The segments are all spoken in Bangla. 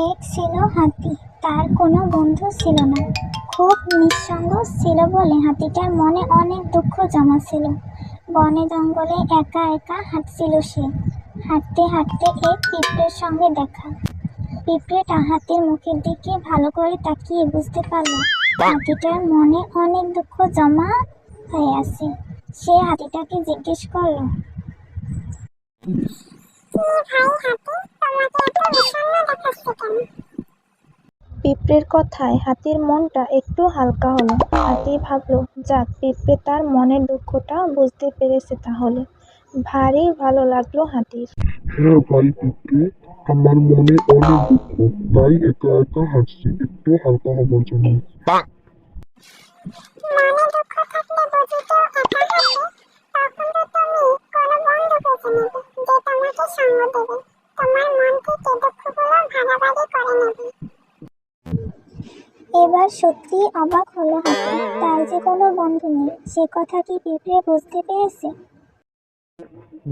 এক ছিল হাতি, তার কোনো বন্ধু ছিল না। খুব নিঃসঙ্গ ছিল বলে হাতিটার মনে অনেক দুঃখ জমা ছিল। বনে জঙ্গলে একা একা হাঁটছিল সে। হাঁটতে হাঁটতে এক পিঁপড়ের সঙ্গে দেখা। পিঁপড়েটা হাতির মুখের দিকে ভালো করে তাকিয়ে বুঝতে পারল হাতিটার মনে অনেক দুঃখ জমা হয়ে আছে। সে হাতিটাকে জিজ্ঞেস করল, পিঁপড়ের কথায় হাতির মনটা একটু হালকা হলো। হাতি ভাবল, যাক, পিঁপড়ে তার মনের দুঃখটা বুঝতে পেরেছে তাহলে। ভারী ভালো লাগলো হাতির। হ্যাঁ ভাই পিঁপড়ে, আমার মনে অনেক দুঃখ, তাই একা একা হাঁটছি একটু হালকা হবার জন্য। মনে দুঃখ থাকলে বুঝি কেউ একা হাঁটে? তখন তো তুমি কোনো বন্ধু বেছে নেবে যে তোমাকে সঙ্গ দেবে, তোমার মন থেকে দুঃখগুলো ভাগাভাগি করে নেবে। এবার সত্যি অবাক হলো হাতি, তার যে কোনো বন্ধু নেই সে কথা কি পিঁপড়ে বুঝতে পেরেছে?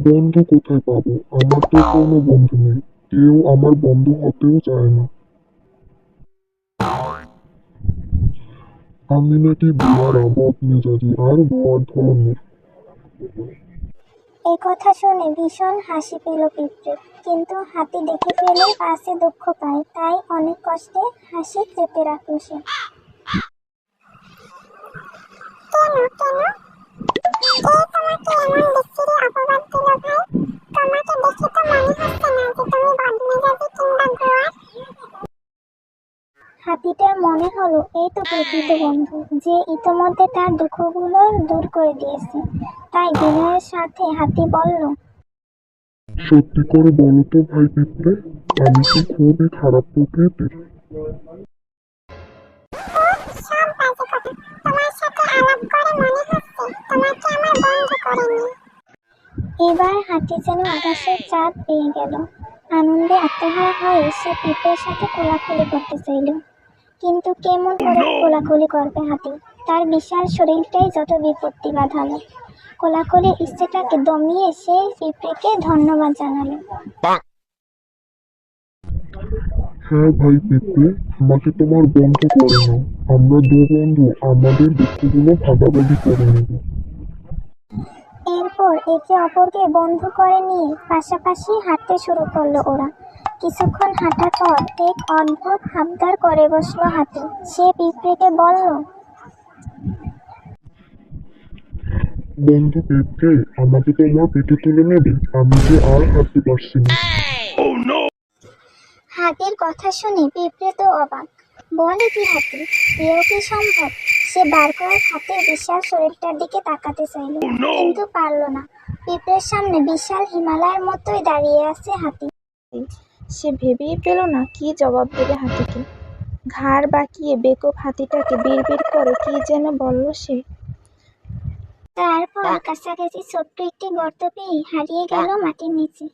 বন্ধু কোথায় পাবো? আমার তো কোনো বন্ধু নেই, কেউ আমার বন্ধু হতেও চায় না। আমি নাকি বেয়ারা, বদমেজাজি আর বদ ধরনের। এই কথা শুনে ভীষণ হাসি পেল পিঁপড়ে, কিন্তু হাতি দেখে ফেলে পাশে দুঃখ পায়, তাই অনেক কষ্টে হাসি চেপে রাখল সে। কেন কেন কে তোমাকে এমন বিশ্রী অপবাদ দিল ভাই? তোমাকে দেখে তো মনে হচ্ছে না যে তুমি বদমেজাজি কিংবা গোয়ার। হাতিটার মনে হলো এই তো প্রকৃত বন্ধু, যে ইতোমধ্যে তার দুঃখগুলো দূর করে দিয়েছে। তাই বিনয়ের সাথে হাতি বলল, সত্যি করে বলো তো ভাই পিঁপড়ে, আমি কি খুবই খারাপ প্রকৃতির? সব বাজে কথা, তোমার সাথে আলাপ করে মনে হচ্ছে তোমাকে আমার বন্ধু করে নিই। এবার হাতি যেন আকাশের চাঁদ পেয়ে গেল। আনন্দে আত্মহারা হয়ে সে পিঁপড়ের সাথে কোলাকুলি করতে চাইল, কিন্তু কেমন করে কোলাকুলি করবে হাতি? তার বিশাল শরীরটাই যত বিপত্তি বাঁধালো। কোলাকুলির ইচ্ছেটাকে দমিয়ে সে পিঁপড়েকে ধন্যবাদ জানালো। হ্যাঁ ভাই পিঁপড়ে, আমাকে তোমার বন্ধু করে নাও। আমরা দু বন্ধু আমাদের দুঃখগুলো ভাগাভাগি করে নেব। এরপর একে অপরকে বন্ধু করে নিয়ে পাশাপাশি হাঁটতে শুরু করলো ওরা। কিছুক্ষণ হাঁটার পর এক অদ্ভুত আবদার করে বসলো হাতি। সে পিঁপড়েকে বলল, বন্ধু পিঁপড়ে, আমাকে তোমার পিঠে তুলে নেবে? আমি যে আর হাঁটতে পারছি না। হাতির কথা শুনে পিঁপড়ে তো অবাক। বলে কি হাতি, এও কি সম্ভব? সে বার কয়েক হাতের বিশাল শরীরটার দিকে তাকাতে চাইল, কিন্তু পারল না। পিঁপড়ের সামনে বিশাল হিমালয়ের মতোই দাঁড়িয়ে আছে হাতি। সে ভেবেই পেল না কি জবাব দেবে হাতিকে। ঘাড় বাঁকিয়ে বেকুব হাতিটাকে বিড়বিড় করে কি যেন বলল সে। তারপর কাছাকাছি ছোট্ট একটি গর্ত পেয়ে হারিয়ে গেল মাটির নিচে।